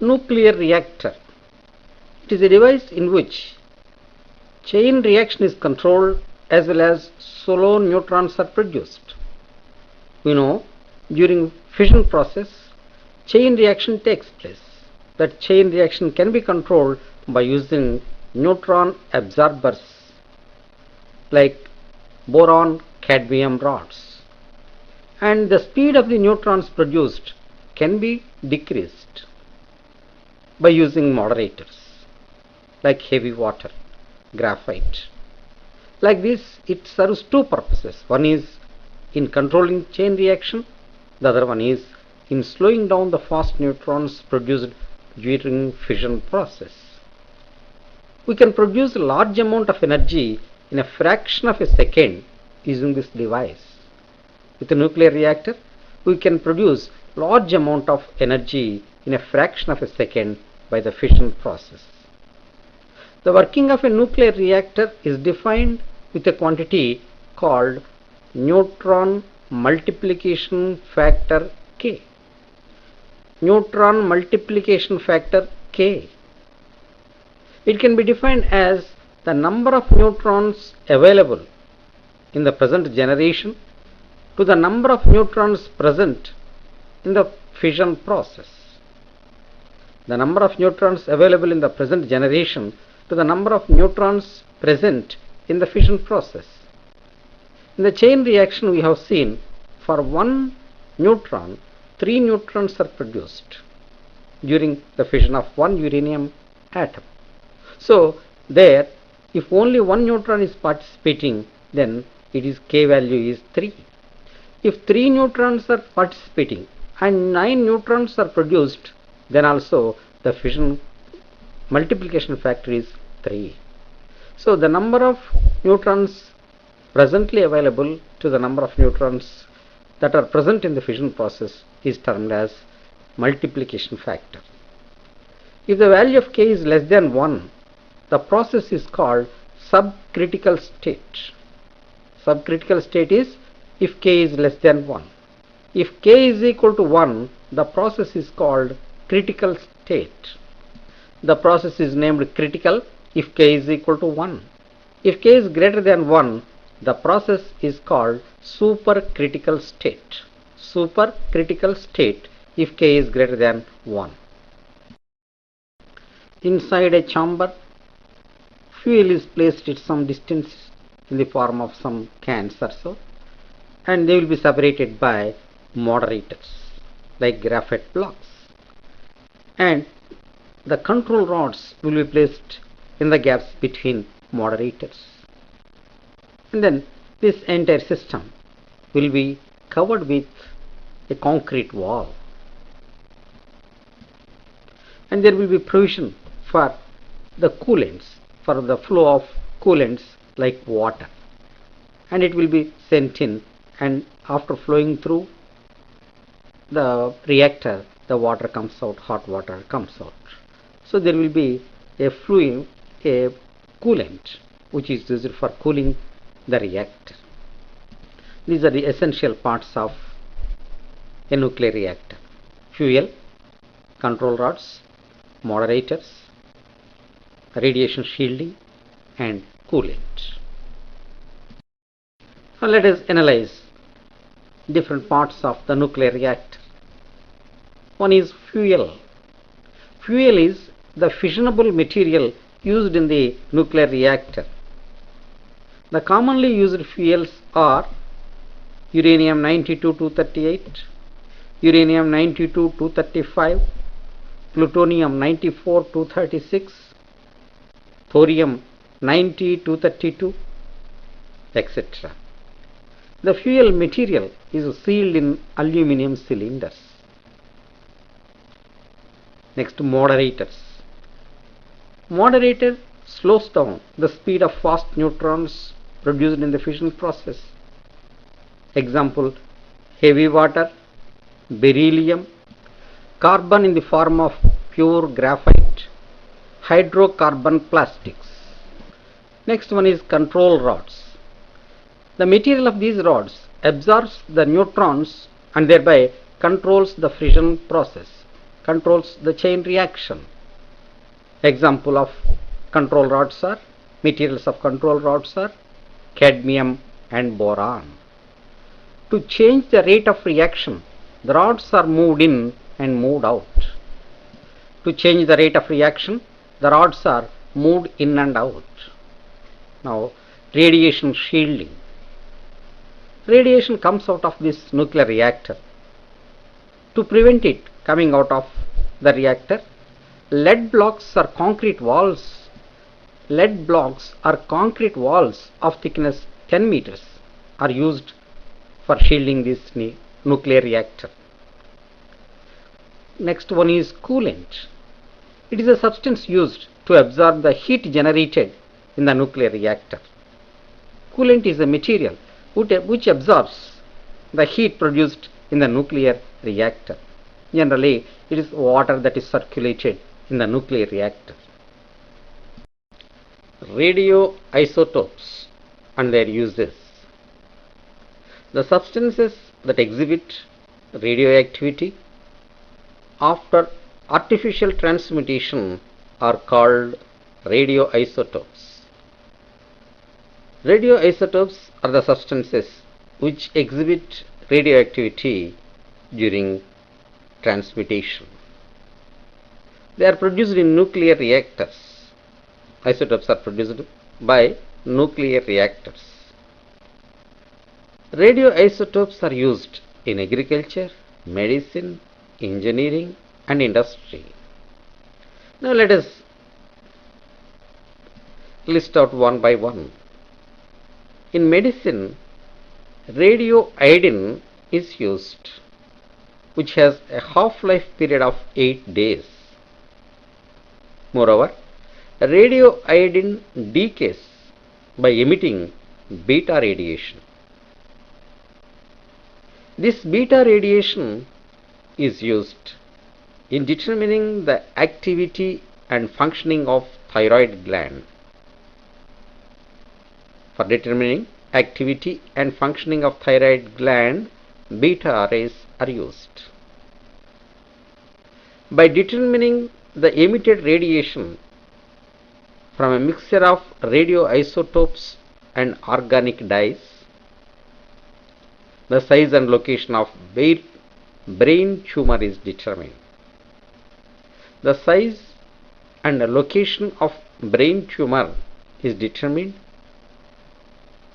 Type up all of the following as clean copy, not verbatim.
Nuclear reactor. It is a device in which chain reaction is controlled as well as solo neutrons are produced. We know during fission process chain reaction takes place. That chain reaction can be controlled by using neutron absorbers like boron cadmium rods, and the speed of the neutrons produced can be decreased by using moderators like heavy water, graphite. Like this, it serves two purposes. One is in controlling chain reaction, the other one is in slowing down the fast neutrons produced during fission process. We can produce a large amount of energy in a fraction of a second using this device. With a nuclear reactor, we can produce large amount of energy in a fraction of a second by the fission process. The working of a nuclear reactor is defined with a quantity called neutron multiplication factor K. Neutron multiplication factor K. It can be defined as the number of neutrons available in the present generation to the number of neutrons present in the fission process. The number of neutrons available in the present generation to the number of neutrons present in the fission process. In the chain reaction, we have seen for one neutron, 3 neutrons are produced during the fission of one uranium atom. So there, if only one neutron is participating, then it is K value is 3. If 3 neutrons are participating and 9 neutrons are produced, then also the fission multiplication factor is 3. So the number of neutrons presently available to the number of neutrons that are present in the fission process is termed as multiplication factor. If the value of K is less than 1, the process is called subcritical state. Subcritical state is if K is less than 1. If K is equal to 1, the process is called critical state. The process is named critical if K is equal to 1. If K is greater than 1, the process is called supercritical state. Supercritical state if K is greater than 1. Inside a chamber, fuel is placed at some distance in the form of some cans or so, and they will be separated by moderators like graphite blocks, and the control rods will be placed in the gaps between moderators, and then this entire system will be covered with a concrete wall, and there will be provision for the coolants, for the flow of coolants like water, and it will be sent in, and after flowing through the reactor, the water comes out, hot water comes out. So there will be a fluid, a coolant which is used for cooling the reactor. These are the essential parts of a nuclear reactor: fuel, control rods, moderators, radiation shielding, and coolant. Now let us analyze different parts of the nuclear reactor. One is fuel. Fuel is the fissionable material used in the nuclear reactor. The commonly used fuels are uranium-92-238, uranium-92-235, plutonium-94-236, thorium-90-232, etc. The fuel material is sealed in aluminum cylinders. Next, moderators. Moderator slows down the speed of fast neutrons produced in the fission process. Example: heavy water, beryllium, carbon in the form of pure graphite, hydrocarbon plastics. Next one is control rods. The material of these rods absorbs the neutrons and thereby controls the fission process. controls the chain reaction. Example of control rods are, materials of control rods are cadmium and boron. To change the rate of reaction, the rods are moved in and moved out. To change the rate of reaction, the rods are moved in and out. Now, radiation shielding. Radiation comes out of this nuclear reactor. To prevent it coming out of the reactor, lead blocks or concrete walls of thickness 10 meters are used for shielding this nuclear reactor. Next one is coolant. It is a substance used to absorb the heat generated in the nuclear reactor. Coolant is a material which absorbs the heat produced in the nuclear reactor. Generally, it is water that is circulated in the nuclear reactor. Radioisotopes and their uses. The substances that exhibit radioactivity after artificial transmutation are called radioisotopes. Radioisotopes are the substances which exhibit radioactivity during transmutation. They are produced in nuclear reactors. Isotopes are produced by nuclear reactors. Radioisotopes are used in agriculture, medicine, engineering and industry. Now let us list out one by one. In medicine, radioiodine is used, which has a half-life period of 8 days. Moreover, radioiodine decays by emitting beta radiation. This beta radiation is used in determining the activity and functioning of thyroid gland. For determining activity and functioning of thyroid gland, beta rays are used. By determining the emitted radiation from a mixture of radioisotopes and organic dyes, the size and location of brain tumor is determined. The size and location of brain tumor is determined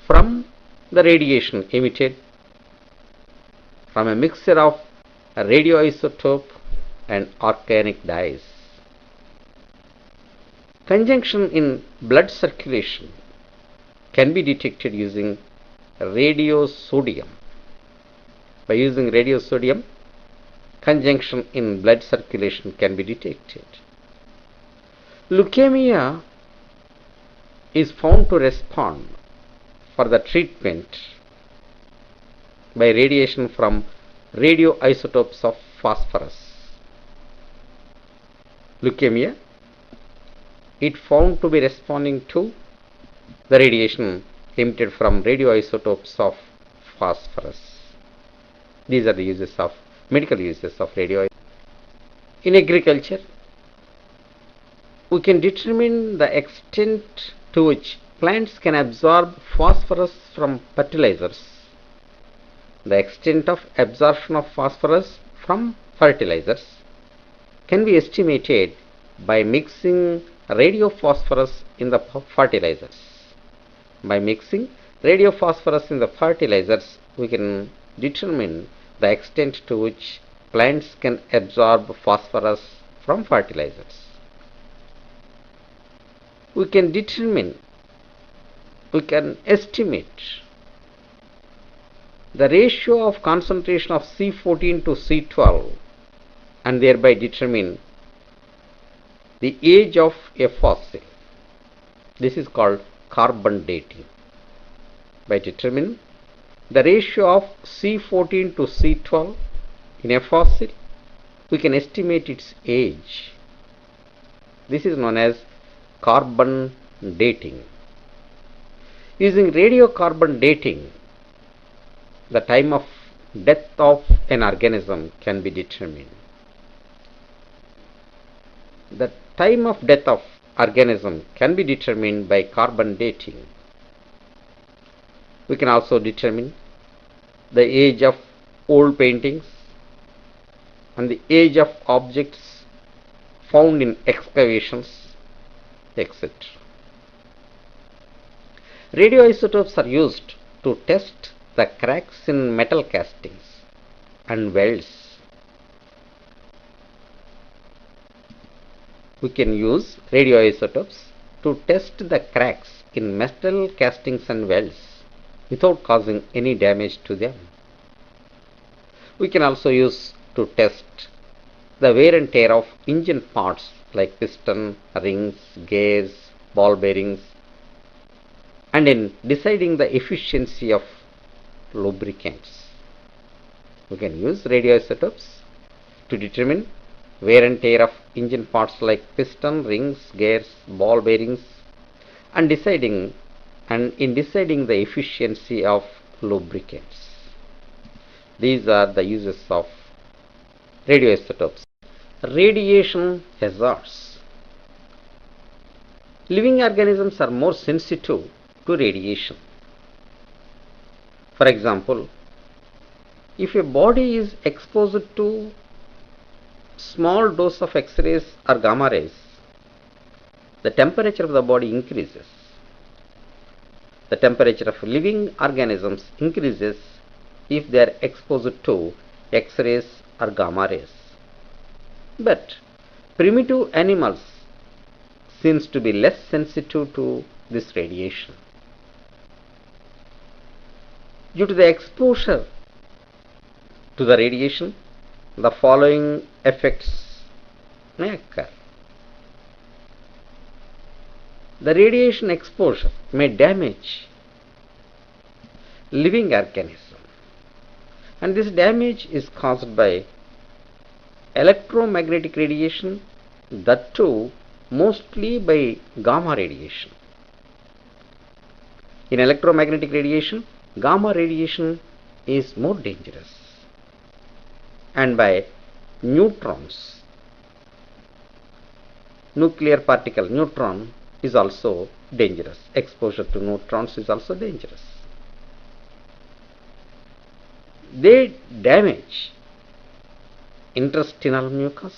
from the radiation emitted from a mixture of radioisotope and organic dyes. Conjunction in blood circulation can be detected using radiosodium. By using radiosodium, conjunction in blood circulation can be detected. Leukemia is found to respond for the treatment by radiation from radioisotopes of phosphorus. Leukemia, it found to be responding to the radiation emitted from radioisotopes of phosphorus. These are the uses of medical uses of radioisotopes. In agriculture, we can determine the extent to which plants can absorb phosphorus from fertilizers. The extent of absorption of phosphorus from fertilizers can be estimated by mixing radiophosphorus in the fertilizers. By mixing radiophosphorus in the fertilizers, we can determine the extent to which plants can absorb phosphorus from fertilizers. We can estimate the ratio of concentration of C14 to C12 and thereby determine the age of a fossil. This is called carbon dating. By determining the ratio of C14 to C12 in a fossil, we can estimate its age. This is known as carbon dating. Using radiocarbon dating, the time of death of an organism can be determined. The time of death of organism can be determined by carbon dating. We can also determine the age of old paintings and the age of objects found in excavations, etc. Radioisotopes are used to test the cracks in metal castings and welds. We can use radioisotopes to test the cracks in metal castings and welds without causing any damage to them. We can also use to test the wear and tear of engine parts like piston, rings, gears, ball bearings, and in deciding the efficiency of lubricants. We can use radioisotopes to determine wear and tear of engine parts like piston, rings, gears, ball bearings, and in deciding the efficiency of lubricants. These are the uses of radioisotopes. Radiation hazards. Living organisms are more sensitive to radiation. For example, if a body is exposed to small dose of X-rays or gamma rays, the temperature of the body increases. The temperature of living organisms increases if they are exposed to X-rays or gamma rays. But primitive animals seems to be less sensitive to this radiation. Due to the exposure to the radiation, the following effects may occur. The radiation exposure may damage living organism, and this damage is caused by electromagnetic radiation, that too mostly by gamma radiation. In electromagnetic radiation, gamma radiation is more dangerous, and by neutrons. Nuclear particle neutron is also dangerous. Exposure to neutrons is also dangerous. They damage intestinal mucus,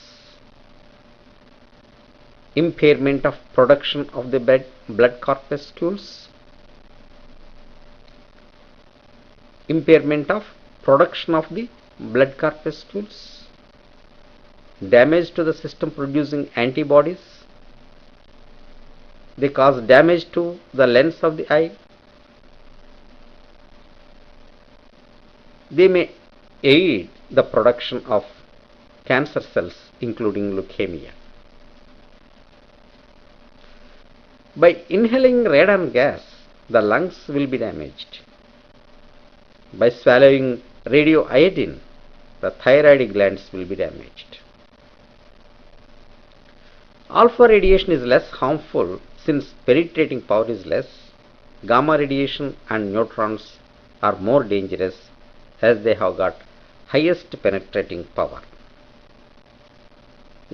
impairment of production of the blood corpuscles, impairment of production of the blood corpuscles, damage to the system producing antibodies. They cause damage to the lens of the eye. They may aid the production of cancer cells, including leukemia. By inhaling radon gas, the lungs will be damaged. By swallowing radioiodine, the thyroid glands will be damaged. Alpha radiation is less harmful since penetrating power is less. Gamma radiation and neutrons are more dangerous as they have got highest penetrating power.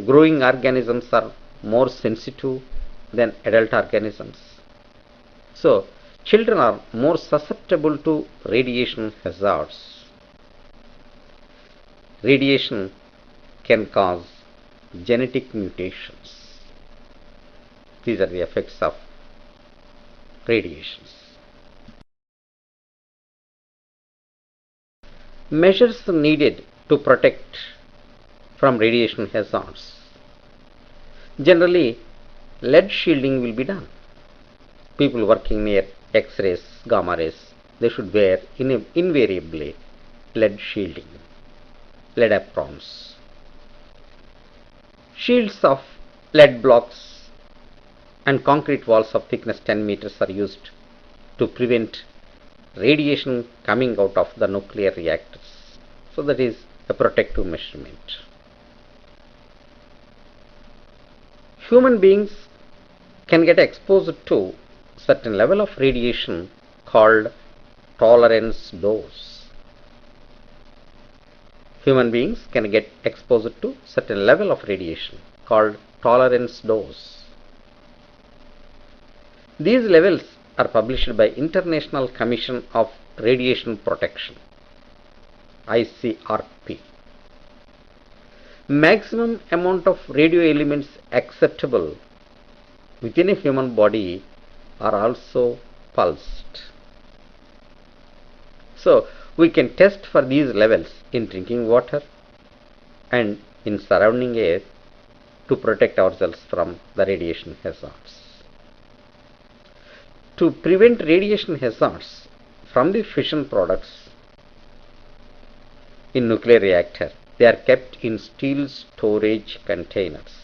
Growing organisms are more sensitive than adult organisms. So, children are more susceptible to radiation hazards. Radiation can cause genetic mutations. These are the effects of radiations. Measures needed to protect from radiation hazards. Generally, lead shielding will be done. People working near X-rays, gamma rays, they should wear invariably lead shielding, lead aprons. Shields of lead blocks and concrete walls of thickness 10 meters are used to prevent radiation coming out of the nuclear reactors. So that is a protective measurement. Human beings can get exposed to certain level of radiation called tolerance dose. Human beings can get exposed to certain level of radiation called tolerance dose. These levels are published by International Commission of Radiation Protection, ICRP. Maximum amount of radio elements acceptable within a human body are also pulsed. So we can test for these levels in drinking water and in surrounding air to protect ourselves from the radiation hazards. To prevent radiation hazards from the fission products in nuclear reactor, they are kept in steel storage containers.